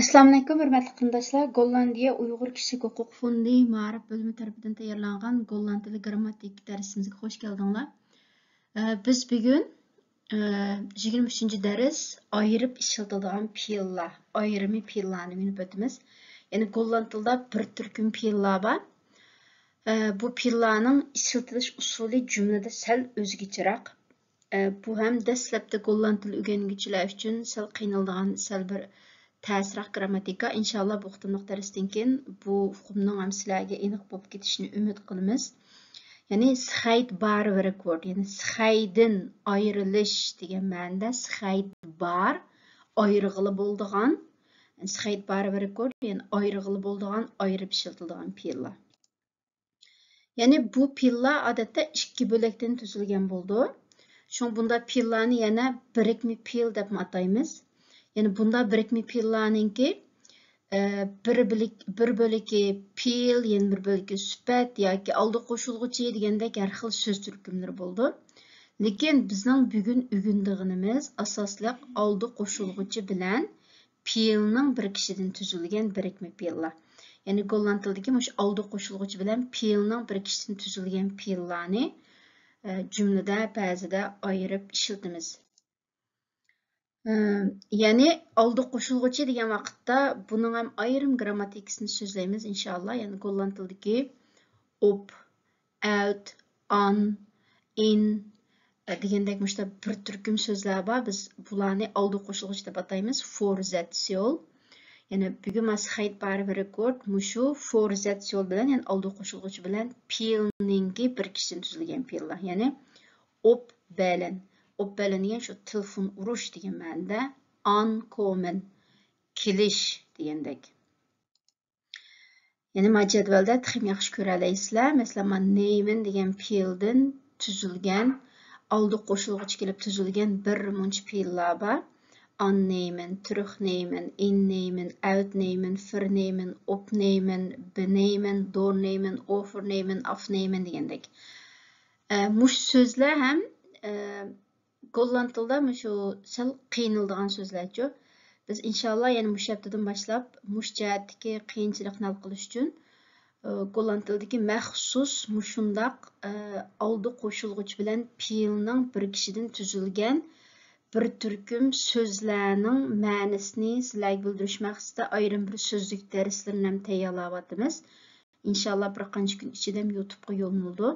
Assalomu alaykum, hurmatli qarindoshlar. Gollandiya Uyg'ur kishilik huquq fondi ma'rif bo'limi tarafidan tayyorlangan Golland tili grammatik darsimizga xush keldinglar. Biz bugun 23-dars ayırıp işletiladigan fe'llar, ayrimi fe'llarni minib o'tamiz. Ya'ni Golland tilida bir turkum fe'llar bor. Bu fe'llarning ishlatilish usuli jumlada sal o'zgacharoq. Bu ham dastlabda Golland tili o'rganuvchilar uchun sal qiynaladigan, sal bir ta'sirroq grammatika. İnşallah bu qitimliq darsdan keyin bu hukmning ham sizlarga aniq bo'lib ketishini umid qilamiz. Ya'ni sxayd bar va rekord, ya'ni sxaydin ayrilish degan ma'noda sxayd bar ayrig'ili bo'ldigan, sxayd bar va rekord, ya'ni ayrig'ili bo'ldigan, ayrib ishlatiladigan fe'llar. Ya'ni bu fe'llar odatda ikki bo'lakdan tuzilgan bo'ldi. Şun bunda fe'llarni yana birikma fe'l deb ataymiz. Yani bunda birikme fe'llarninki bir bo'lagi fe'l, yani bir bo'lagi sifat yoki oldi qo'shilg'uchi degandek har xil so'z turkumlari bo'ldi. Lekin bizning bugun o'rganganimiz asosliq oldi qo'shilg'uchi bilan fe'lning bir kishidan tuzilgan birikme fe'llar. Yani Golland tilidagi mush oldi qo'shilg'uchi bilan fe'lning bir kishidan tuzilgan fe'llarni cümlede ba'zida ayırıp ishlatamiz. Yani oldi qo'shilg'uchi degan vaqtda buning ham ayrim grammatikasini so'zlaymiz inshaalloh. Yani Golland tilidagi op, out, on, in degandek mushta bir turkum so'zlar bor. Biz bularni oldi qo'shilg'uchi deb ataymiz. Forzatsiyon. Yani bugun masxayt bar va rekord mushu forzatsiyon bilan, yani oldi qo'shilg'uchi bilan fe'lninki bir kishidan tuzilgan fe'llar. Yani op belen. Op belen degan shu telefon urush degan ma'noda, ankommen kelish degandek. Yani ma jadvalda texim yaxshi ko'ra olasizlar. Masalan, men neymen degan fe'ldan tuzilgan, oldi qo'shilg'uchi kelib tuzilgan bir muncha fe'llar bor. Anneymen, terugnemen, innemen, uitnemen, vernemen, opnemen, benemen, doornemen, overnemen, afnemen degandek. Mush so'zlar ham Golland tilida mushu sal qiynaladigan so'zlarchu. Biz inshaalloh yani mush haftadan boshlab mush jihatdagi qiyinchilikni hal qilish uchun Golland tilidagi maxsus mushundaq oldi qo'shilg'uchi bilan fe'lning bir kishidan tuzilgan bir turkum so'zlarning ma'nosini sizlarga bildirish maqsadida ayrim bir so'zlik darslarni ham tayyorlayapmiz. İnşallah bir qancha kun ichida YouTube'ga yo'llanadi.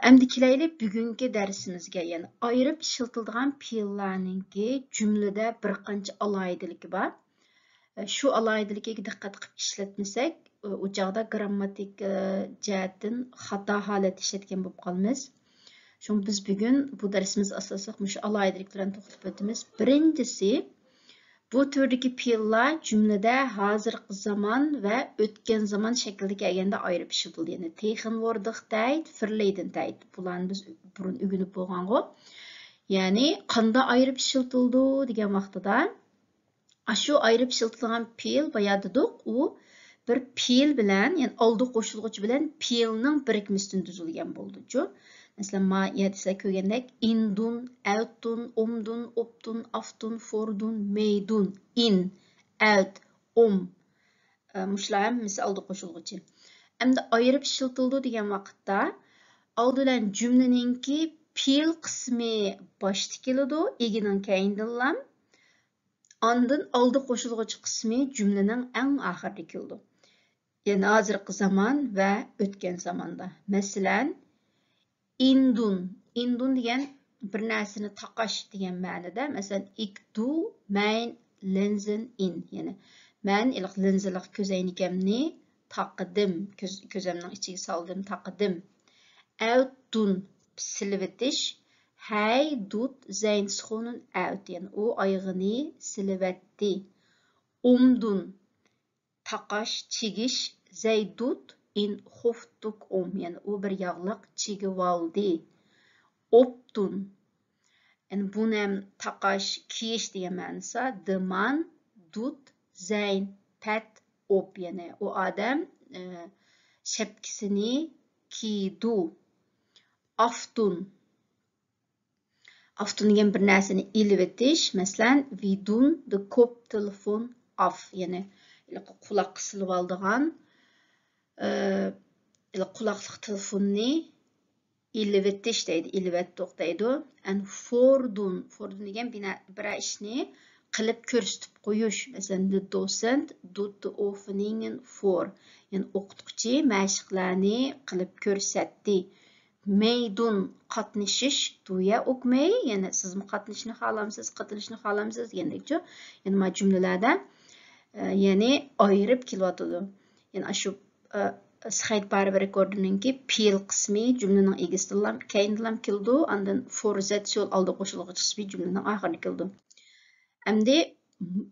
Endi kelaylik bugungi darsimizga, yani ayırıp ishlatıladigan fe'llarninki jumlada bir qancha alohidaligi bor. Shu alohidaligiga diqqat qilib ishlatmasak, u chog'da grammatik jihatdan xato holat ishlatgan bo'lib qolamiz. Çünkü biz bugün bu dersimiz asosliq mushu alohidliklarni to'xtalib o'tamiz. Birinchisi, bu turdagi fe'llar jumlada hozirgi zaman ve o'tgan zaman shaklida kelganda ayirib ishlatiladi. Yani tegen worden tijd, verleden tijd. Bularni biz burun o'rganib bo'lgango. Yani qanda ayirib ishlatildi degan vaqtida shu ayirib ishlatilgan fe'l boya dedik, u bir fe'l bilan, yani oldi qo'shilg'uchi bilan fe'lning birikmasidan tuzilgan bo'ldi-chu. Mesela ma yedise kögendek indun, outdun, omdun, opdun, aftun, fordun, meydun, in, out, Muşlar mesela oldi qo'shilg'uchi. Endi ayırıp ishiltildi degan vaqtda oldidan jumlaninki fe'l qismi boshda keladi, egining keyindan Andın oldi qo'shilg'uchi qismi jumlaning eng oxirida keladi. Yani hozirgi zaman ve o'tgan zamonda. Masalan, indun degan bir narsani taqash degan ma'noda. Masalan, ikdu mein Linsen in. Yani men iliq linzaliq ko'zoynagimni taqdim, ko'zimning ichiga soldim, taqdim. Outdun silvetish, hey dut zijn schoenen uit. Yani o ayağını silvetti. Omdun taqash, çigish, zij doet in hoofddoek om. Yani o bir yağlıq çigib aldı. Opdun. Yani bu nem taqash, kiyish degan ma'nosi. De man doet zijn pet op. Yani o adam şapkasini kiydi. Aftun. Afton degan bir narsani ilib etish, masalan, we don't the Kopftelefon auf, ya'ni quloq qisilib oldigan quloqliq telefonni ilib etish deydi, ilib etdik deydi. And fordun degan bir ishni qilib ko'rsatib qo'yish. Masalan, the docent tut the oefeningen for, ya'ni o'qituvchi mashqlarni qilib ko'rsatdi. Meydun qatnashish, duya o'qmay, ya'ni sizmi qatnashishni xohlamsiz, qatilishni xohlamsiz degandekchi. Ya'ni ma jumlalarda ya'ni ayirib kelyotidi. Ya'ni shu Scheidbare rekordiningki peel qismi jumlaning egasidan keyindan keldi, andan forzetsion oldi qo'shilg'ich qismi jumlaning oxirida keldi. Endi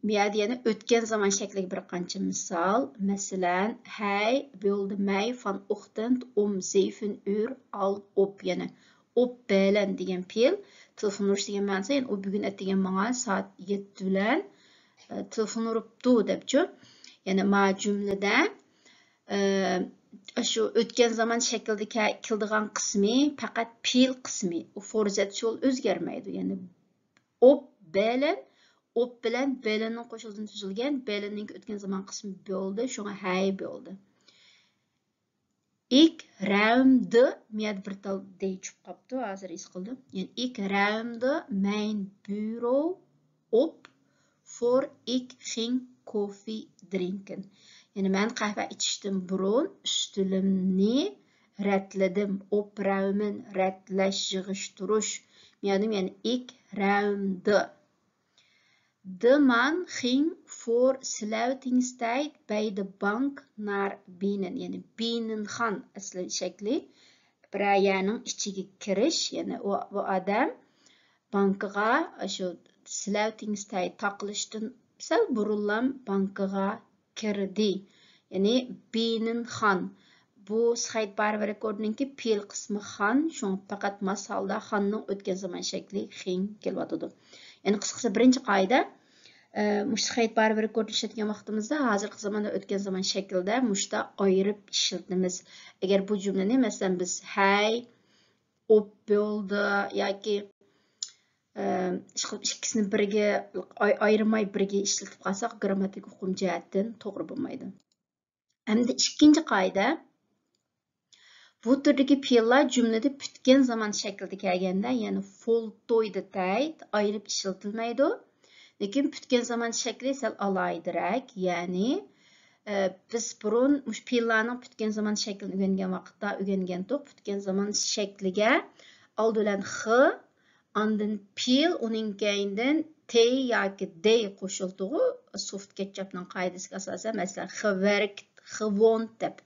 bu yerda yana o'tgan zaman shakliga bir qancha misol. Masalan, hey bo'ldi may van ochtend 7 uur al op, ya'ni op bilan degan peel telefon urish degan ma'nosi, ya'ni u bugun degan menga soat 7 bilan telefon uribdi debchi. Ya'ni ma jumlada shu o'tgan zaman shaklda keladigan qismi faqat peel qismi, u forzetsion o'zgarmaydi. Ya'ni op bilan belenning qo'shilgan tuzilgan, belenning o'tgan zaman qismi bo'ldi, shunga hay bo'ldi. Ik ruimde, miyad bir tal deychib qopti, hozir es qildim. Ya'ni ik ruimde mijn bureau op voor ik ging koffie drinken. Ya'ni men qahva ichishdan burun ustilimni ratladim, opruimen, ratlash, yig'ishtirish. Ya'ni ik ruimde. De man ging voor sluitingstijd bij de bank naar binnen. Yani binnen gaan asli shakli. Birayaning ichiga kirish, yani o adam bankaga shu sluitingstijd taqilishdan sal burunlam bankaga kirdi. Yani binnen gaan. Bu Scheidbare rekordiningki peel qismi xan, shun faqat masalda xanning o'tgan zaman shakli ging kelyotidi. Yani qisqasi birinchi qoida mush Scheidbare rekord ishlatgan vaqtimizda hozirgi zamonda o'tgan zaman shaklda mushda ayirib ishlatamiz. Agar bu jumlani masalan biz hey, op bo'ldi yoki ikkisini birga ayirmay birga ishlatib qolsak, grammatik hukm jihatdan to'g'ri bo'lmaydi. Endi ikkinchi qoida, bu turdagi fe'llar jumlada putgan zaman shaklida kelganda, ya'ni voltooide tijd ayirib ishlatilmaydi. Lekin putgan zaman shakli sal alaydiroq, ya'ni biz burun mush fe'llarning putgan zaman shaklini o'rgangan vaqtda o'rgangandik. Putgan zaman shakliga oldidan x, ondan fe'l, uning keyindan t yoki d qo'shildi. Soft ketchupning qoidasiga asosan, masalan, gewerkt, gewoond deb.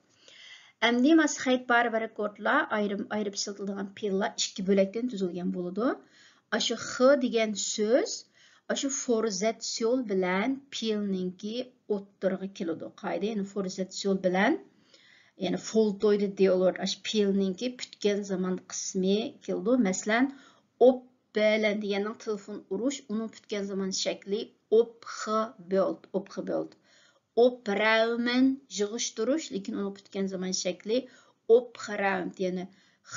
Endi mas Scheidbare rekordlar ayirib ishlatiladigan fe'llar ikki bo'lakdan tuzilgan bo'ladi. Shu x degan so'z shu forzetsion bilan fe'lningki o'ttirg'i keladi. Qoida, ya'ni forzetsion bilan, ya'ni voltooide deyiladi. Shu fe'lningki putgan zaman qismi keldi. Masalan, op bilan deganning telefon urish, uning putgan zaman shakli opgebeeld. Opruimen, yig'ishtirish, lekin uning putgan zaman shakli opgeruimd, ya'ni x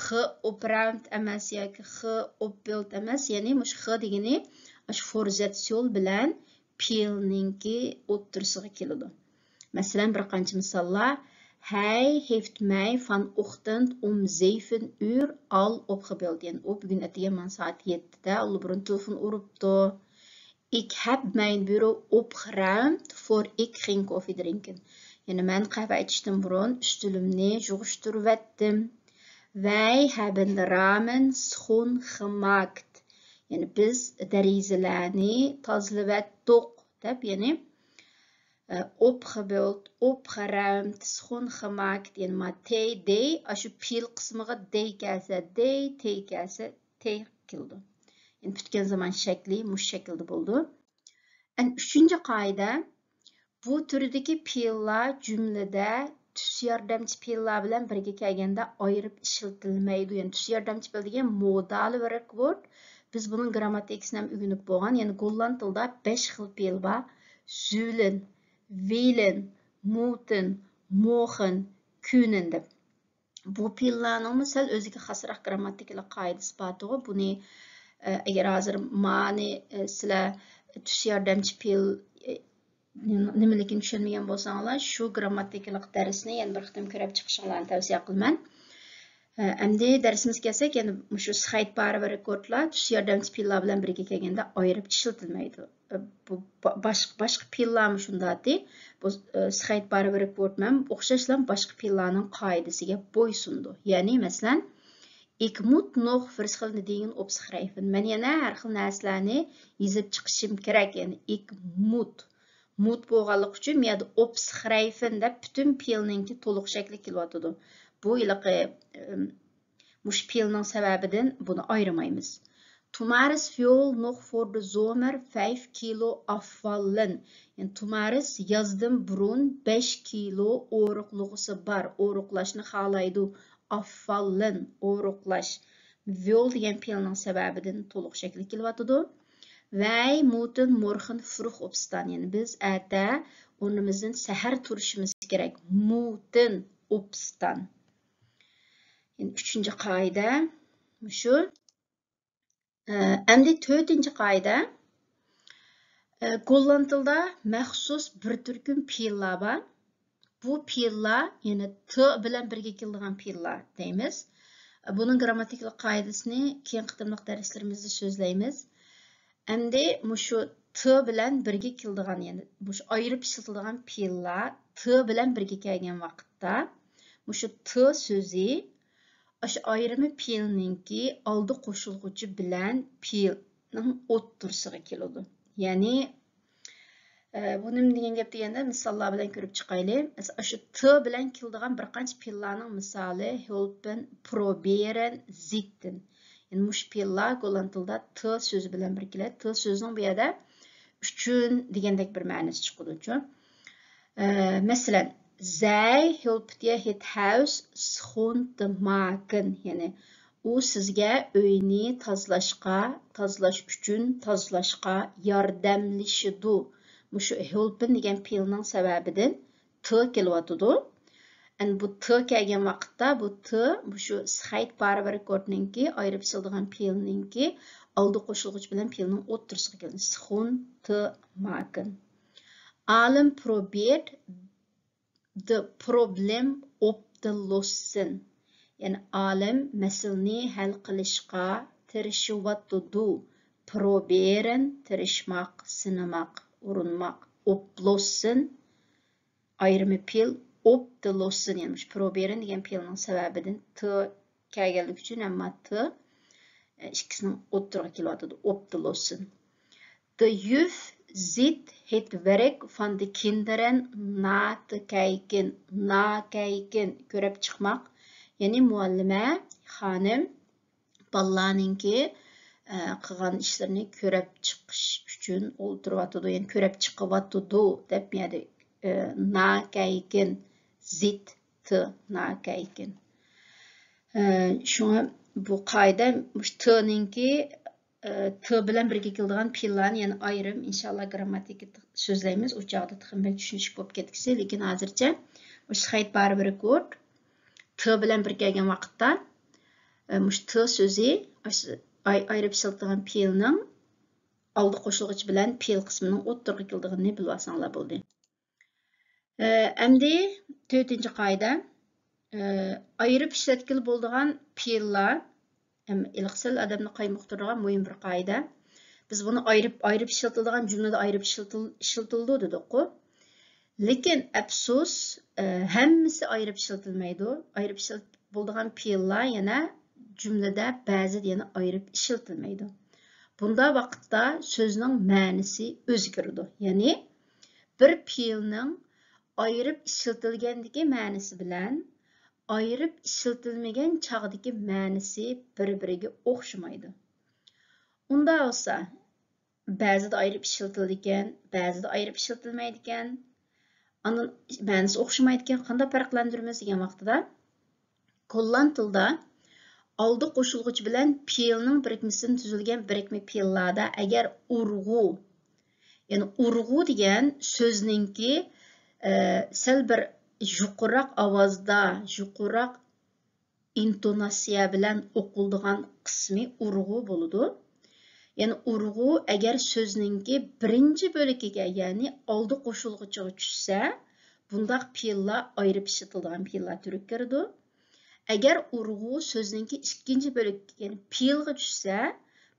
opruimd emas yoki x opbeeld emas, ya'ni mush x degani shu forzetsion bilan fe'lningki o'ttirisiga keladi. Masalan, bir qancha misollar. Hij heeft mij vanochtend 7 uur al opgebeld. Yani o bugün etigen man saat 7'de al burun telefon uruptu. Ik heb mijn bureau opgeruimd voor ik ging koffie drinken. Yani men kahve içtim burun üstülümni yığıştırıp ettim. Wij hebben de ramen schoongemaakt. Yani biz derizelerni tazelyp ettik deb, yani opgebeeld, opgeruimd, schoongemaakt, yani ma t, d, ashu fe'l qismiga d kelsa d, t kelsa t keldi. Yani putgan zaman shakli mush shaklda bo'ldi. Uchinchi qoida, bu turdagi fe'llar jumlada tus yordamchi fe'llar bilan birga kelganda ayirib ishlatilmaydi. Yani tus yordamchi fe'l degan modal verb word. Biz bunun grammatikasini ham o'rganib bo'lgan. Yani golland tilda 5 xil fe'l bor. Zullen, willen, moeten, mogen, kunnen deb. Bu fe'llarning misal o'ziga xosroq grammatikalik qoidasi bor. Buni Agar hozir mani sizlar tush yordamchi fe'l nimaligini tushunmagan bo'lsanglar, shu grammatikalik darsni yana bir qitim ko'rib chiqishinglarni tavsiya qilaman. Endi darsimizga kelsak, yana shu sxayt bari va rekordlar tush yordamchi fe'llar bilan birga kelganda ayirib ishlatilmaydi. Bu boshqa fe'llarmi shundati? Bu sxayt bari va rekord ham o'xshashla boshqa fe'llarning qoidasiga bo'ysundi. Ya'ni masalan, ik moet nog verschillende dingen opschrijven. Men yana har xil narsalarni yozib chiqishim kerak. Ya'ni ik moet bo'lganligi uchun men yerda opschrijven deb butun fe'lninki to'liq shakli kelyotidi. Bu iliqi mush fe'lning sababidan buni ayırmaymiz. Tomaris fjol nog voor de zomer 5 kilo afvallen. Yani tomaris yazdan burun 5 kilo o'riqlug'isi bar. O'riqlashni xohlaydi. Afvallen, o'riqlash. Fjol degan fe'lning sababidan to'liq shakli kelyotidi. Wij moeten morgen vroeg opstaan. Yani biz erta o'rnimizdan sahar turishimiz kerak. Moeten opstaan. Yani üçüncü qoida shu. Endi to'rtinchi qoida. Golland tilida maxsus bir turkum fe'llar bor. Bu fe'llar yani t bilan birga keladigan fe'llar deymiz. Bunun grammatikalik qoidasini keyin qitimliq darslarimizda so'zlaymiz. Endi shu t bilan birga keladigan yani shu ayirib ishlatiladigan fe'llar t bilan birga kelgan vaqtda shu t so'zi aşı ayrımı fe'lninki oldi qo'shilg'uchi bilan fe'lning o'ttirsig'i keladi. Ya'ni bu nima degan gap deganda misollar bilan ko'rib chiqaylik. Masalan, shu t bilan keladigan bir qancha fe'llarning misoli helpen, probieren, sitten. Yani mush fe'llar golland tilida t so'zi bilan bir keladi. T so'zining bu yerda uchun degandek bir ma'nosi chiqadi. Masalan, zij helpt je het huis schoon te maken. Yani u sizga uyni tozalash uchun tozalashga yordamlashadi. Mushu helpin degan fe'lning sababidan t kelyotidi. Yani bu t kelgan vaqtda bu t shu sxayt bari bir rekordninki ayirib ishlatilgan fe'lninki oldi qo'shilg'uch bilan fe'lning o'ttirisiga keladi. Schoon te maken. Allen probeert de problem op te lossen. Yani alim meselni hal qilishga tirishayotidi. Proberen, tirishmak, sinamak, urinmak. Oplossen, ayrımı fe'l, op te lossen. Yani proberen degan fe'lning sababidan t kelganligi uchun hamma t ikkisining o'ttirig'iga kelyotidi. Op te lossen. De juf zit het werk van de kinderen na te kijken. Nakijken, ko'rib chiqmoq. Ya'ni muallima xonim bolalarninki qilgan ishlarini ko'rib chiqish uchun o'ltiryotidi. Ya'ni ko'rib chiqyotidi deb yani nakijken, zit t nakijken. Shunga bu qoida t'ninki t bilan birga keladigan fe'llarni yani ayrim inshaalloh grammatika so'zlaymiz. U chog'da tixinbek tushunish bo'lib ketgisi, lekin hozircha sxayt bari bir rekord t bilan birga kelgan vaqtda t so'zi ayirib ishlatilgan fe'lning oldi qo'shilg'ich bilan fe'l qismining o'ttirg'i kelganini bilib olsanglar bo'ldi. Endi 4-chi qoida. Ayirib ishlatkili bo'ladigan fe'llar ilqsel adamni qaymoqtiradigan muhim bir qoida. Biz buni ayirib ishlatiladigan jumlada ayirib ishlatildi dedik-ku. Lekin afsus, hammasi ayirib ishlatilmaydi. Ayirib bo'ladigan fe'llar yana jumlada ba'zi yana ayirib ishlatilmaydi. Bunda vaqtda so'zning ma'nosi o'zgaradi. Ya'ni bir fe'lning ayirib ishlatilgandagi ma'nosi bilan ayirib ishlatilmagan chog'dagi ma'nosi bir-biriga o'xshamaydi. Unda olsa, ba'zida ayirib ishlatildi ekan, ba'zida ayirib ishlatilmaydi ekan, aning ma'nosi o'xshamaydi ekan, qanday farqlantiramiz degan vaqtida golland tilida oldi qo'shilg'uch bilan fe'lning birikmasidan tuzilgan birikma fe'llarda agar urg'u, ya'ni urg'u degan so'zningki sal bir yuqoriroq ovozda, yuqoriroq intonatsiya bilan o'qiladigan qismi urg'u bo'ladi. Yani urg'u agar so'zningki birinchi bo'lagiga, ya'ni oldi qo'shilg'ichiga tushsa, bundaq fe'llar ayirib ishlatiladigan fe'llar turiga kiradi. Agar urg'u so'zningki ikkinchi bo'lagiga, ya'ni fe'lga tushsa,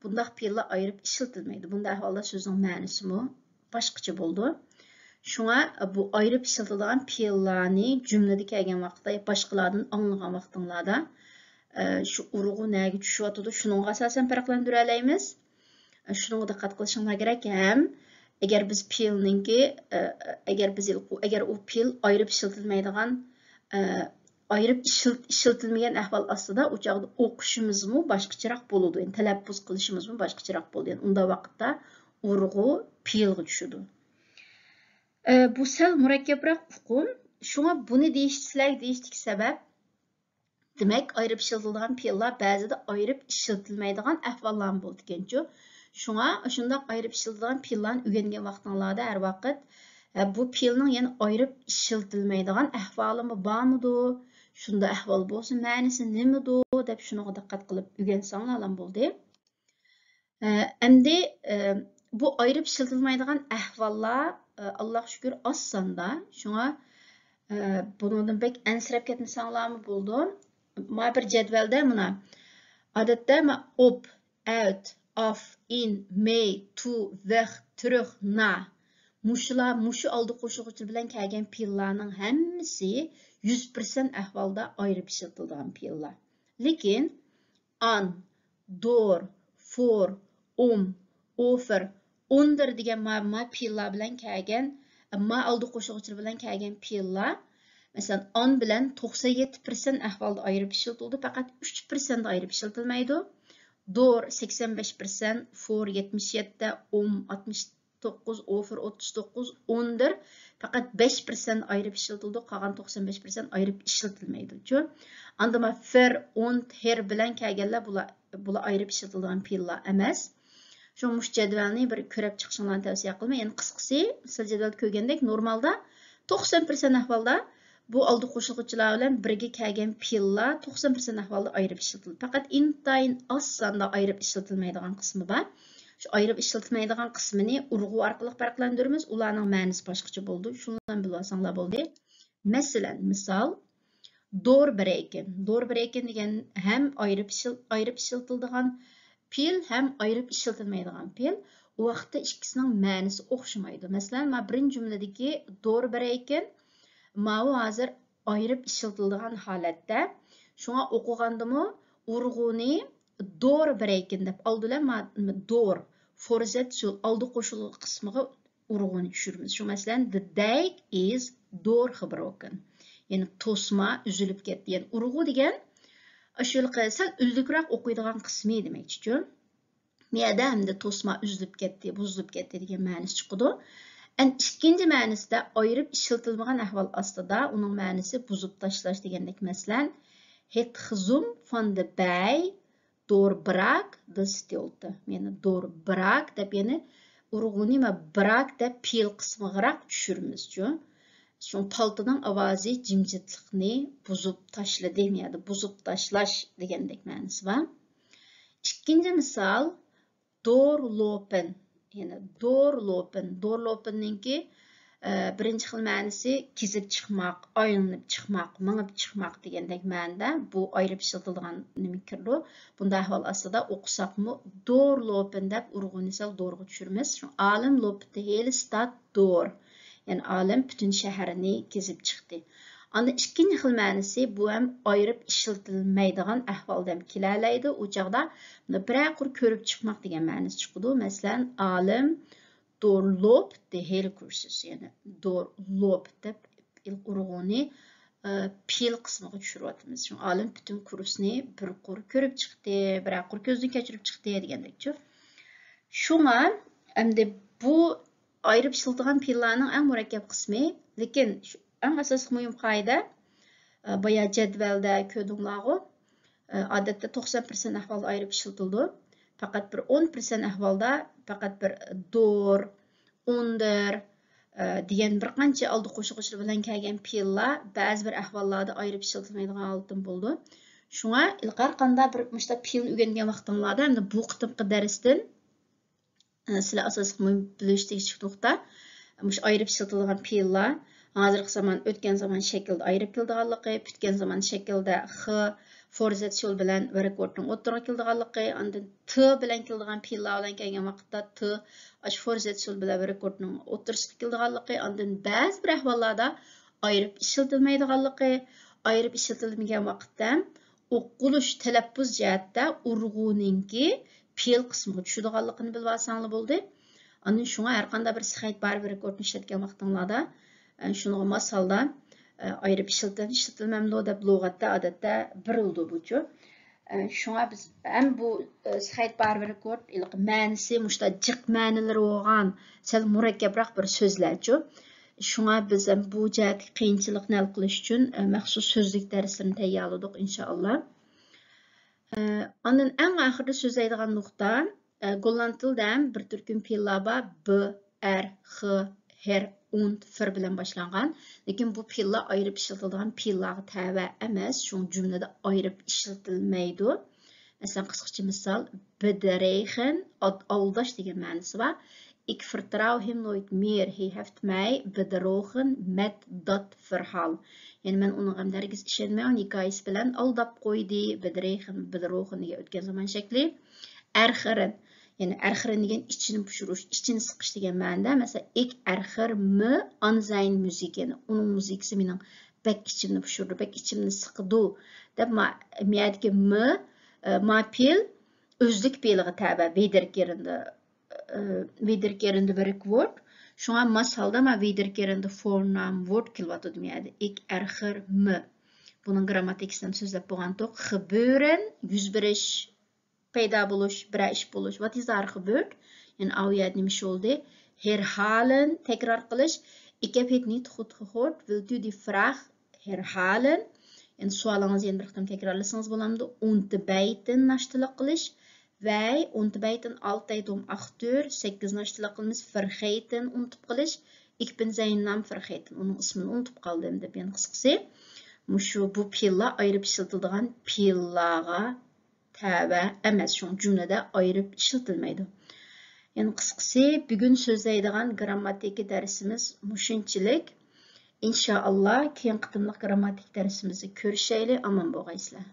bundaq fe'llar ayirib ishlatilmaydi. Bunda ahvolda so'zning ma'nosimi boshqacha bo'ldi. Shunga bu ayirib ishlatiladigan fe'llarni jumlada kelgan vaqtda, boshqalardan anglagan vaqtinglarda shu urg'u nega tushyotidi, shunga asosan farqlantira olamiz. Shunga diqqat qilishinglar kerak ham. Agar biz fe'lninki agar u fe'l ayirib ishlatilmaydigan ayirib ishlatilmagan ahvol ostida u chog'da o'qishimizmi boshqacharoq bo'ladi. Yani talaffuz qilishimizmi boshqacharoq bo'ladi. Yani unda vaqtda urg'u fe'lga tushadi. Bu sal murakkabroq uqum. Shunga buni deyishlik sabab, demak ayirib ishlatiladigan fe'llar ba'zida ayirib ishlatilmaydigan ahvollar bo'ldi ekanchu. Shunga shundoq ayirib ishlatiladigan fe'llarni o'rgangan vaqtinglarda har vaqt bu fe'lning yana ayirib ishlatilmaydigan ahvolimi bormidi? Shunda ahvol bo'lsa ma'nosi nimadi deb shunga diqqat qilib o'rgansanglar bo'ldi. Endi bu ayirib ishlatilmaydigan ahvollar Alloh shukr oz-sonda. Shunga bundan bek ansirab ketmasanglarmi bo'ldi. Ma bir jadvalda mana odatda op, out, off, in, may, to, weg, terug, na. Mushu oldi qo'shilg'ichi bilan kelgan fe'llarning hammasi 100% ahvolda ayirib ishlatiladigan fe'llar. Lekin on, door, for, offer, under degan ma fe'llar bilan kelgan, ma oldi qo'shilg'ichi bilan kelgan fe'llar, masalan, on bilan 97% ahvolda ayirib ishlatildi, faqat 3% ayirib ishlatilmaydi. Door 85%, for 77, 69, offer 39, under faqat 5% ayirib ishlatildi, qolgan 95% ayirib ishlatilmaydi. Andama fer, und, her bilan kelganlar bular ayirib ishlatiladigan fe'llar emas. Shu jadvalni bir ko'rib chiqishinglarni tavsiya qilaman. Yani qisqasi, siz jadvalda ko'rgandek normalda 90% ahvolda bu oldi qo'shilg'ichilar bilan birga kelgan fe'llar 90% ahvolda ayirib ishlatildi. Faqat intayin oz sonda ayirib ishlatilmaydigan qismi bor. Shu ayirib ishlatilmaydigan qismini urg'u orqali farqlantiramiz. Ularning ma'nosi boshqacha bo'ldi. Shundan bilib olsanglar bo'ldi. Masalan, misol door breaking. Door breaking degan ham ayirib ishlatiladigan fe'l, ham ayirib ishlatilmaydigan fe'l. U vaqtda ikkisining ma'nosi o'xshamaydi. Masalan, men birinchi jumladagi door breaking Ma'u hozir ayirib ishlatiladigan holatda, shunga o'qigandimi urg'uni door breaking deb oldilar, door forzat so'l oldi qo'shilg'i qismiga urg'uni tushiramiz. Shu masalan, the dike is door broken. Ya'ni to'sma uzilib ketdi. Ya'ni urg'u degan ashulqa sal uldukroq o'qiydigan qismi demakchi. Miyada hamda to'sma uzilib ketdi, buzilib ketdi degan ma'nosi chiqadi. Ikkinchi ma'nosida ayirib ishlatilmagan ahvol ostida uning ma'nosi buzib tashlash degandek. Masalan, het gezum van de bij doorbrak de stilte. Yani doorbrak deb yani urg'uni brak deb fe'l qismiga tushiramiz. Shu paltining ovozi jimjitlikni buzib tashladi, yani buzib tashlash degandek ma'nosi bor. Ikkinchi misol doorlopen. Yani doorlopenninki birinchi xil ma'nosi kezib chiqmoq, aylanib chiqmoq, mingib chiqmoq degandek ma'noda bu ayirib ishlatiladigan nima kirdi. Bunda ahvol aslida o'qisaqmi doorlopen deb urg'uni sal doorga tushiramiz. Shu olim lopdi hele stad door. Yani olim butun shaharni kezib chiqdi. Anda ikkinchi xil ma'nosi bu ham ayirib ishlatilmaydigan ahvolda kelalaydi. U chaqda biraqur ko'rib chiqmoq degan ma'nosi chiqadi. Masalan, olim doorloopt de hele kursus. Yani doorloopt deb urg'uni fe'l qismiga tushiryapmiz. Shu olim butun kursni bir qur ko'rib chiqdi, biraqur ko'zdan kechirib chiqdi degandek. Shunga endi bu ayirib ishlatilgan fe'llarning eng murakkab qismi, lekin eng asosiy muhim qoida boya jadvalda ko'rdinglargu, odatda 90% ahvolda ayirib ishlatildi. Faqat bir 10% ahvolda faqat bir door, under degan bir qancha oldi qo'shilg'ichlar bilan kelgan fe'llar ba'zi bir ahvollarda ayirib ishlatilmaydigan holatdan bo'ldi. Shunga ilg'or qanday bir mushta fe'l o'rgangan vaqtinglarda, endi bu qitimqi darsdan Sizlar asosliq bilishdek nuqta. Mush ayırıp işletilgan fe'llar hozirgi zaman o'tgan zaman shaklda ayırıp keldiganligi, putgan zaman shaklda x forzat yo'l bilan rekordning o'ttirga keldiganligi, andan t bilan keldigan fe'llar bilan kelgan vaqtda t ash forzat yo'l bilan rekordning o'ttirisiga keldiganligi, andan ba'zi bir ahvollarda ayırıp ishlatilmaydiganligi, ayırıp ishlatilmagan vaqtda o'qilish talaffuz jihatda urg'uninki fe'l qismiga tushadiganligini bilib olsanglar bo'ldi. Andan şuna her qanday bir sıxayt bar bir rekordni işletken vaqtinglarda şunga masalda ayırıp işletilmemdi deb lug'atda odatda birildi buchu. Şuna biz hem bu sıxayt bar bir rekord ilq ma'nisi mushta jiq ma'nilari bo'lgan sal murakkabroq bir so'zlarchu. Şuna biz bu jihat qiyinchilikni hal qilish uchun maxsus so'zlik darslarini tayyorladik inshaalloh. Andan eng oxirida so'zlaydigan nuqta Golland tilida bir turkum fe'llar bor. B, r, x, her, und, fir bilan boshlangan. Lekin bu fe'llar ayirib ishlatiladigan fe'llarga tava emas, shu jumlada ayirib ishlatilmaydi. Masalan, qisqacha misol, bedreigen, aldash degan ma'nosi bor. Ik vertrouw hem nooit meer. Hij heeft mij bedrogen met dat verhaal. Yani men onun hamdergiz ishonmayman hikoyasi bilan aldab qo'ydi. Bedrogen degan o'tgan zaman shakli. Erxirin. Yani erxirin degan ichini pushirish, ichini siqish degan ma'noda. Mesela ik erxir mi an sein müzik. Yani onun müzikasi mening bek ichimni pushirdi, bek ichimni siqdi. Deb miyadagi mi ma fe'l o'zlik fe'liga tabi Wiederkehrende werkwoord. Şuna masalda ma wiederkehrende voornaam woord kelyapti demeydi. Ik erger me. Bunun grammatikasidan so'zlab bo'lgan to'q gebeuren, yuz berish, paydo bo'lish, bir ish bo'lish. What is daar gebeurd? Yani aviyat nima bo'ldi? Herhalen, tekrar qilish. Ik heb het niet goed gehoord. Wilt u die vraag herhalen? Yani sualingizni yana bir qitim takrorlasangiz bo'lamdi. Ontbijten, nashtalar qilish. Wij ontbijten altijd om 8 uur. 8 naştılık qilamiz. Vergeten unutib qilish. Ik ben zijn naam vergeten. Onun ismini unutib qoldim deb yani qisqasi. Mushu bu fe'llar ayirib ishlatiladigan fe'llarga tava emas. Shu jumlada ayirib ishlatilmaydi. Yani qisqasi bugun so'zlaydigan grammatiki darsimiz mushunchalik. İnşallah keyin qitimliq grammatik darsimizni ko'rishaylik. Aman bo'lg'aysizlar.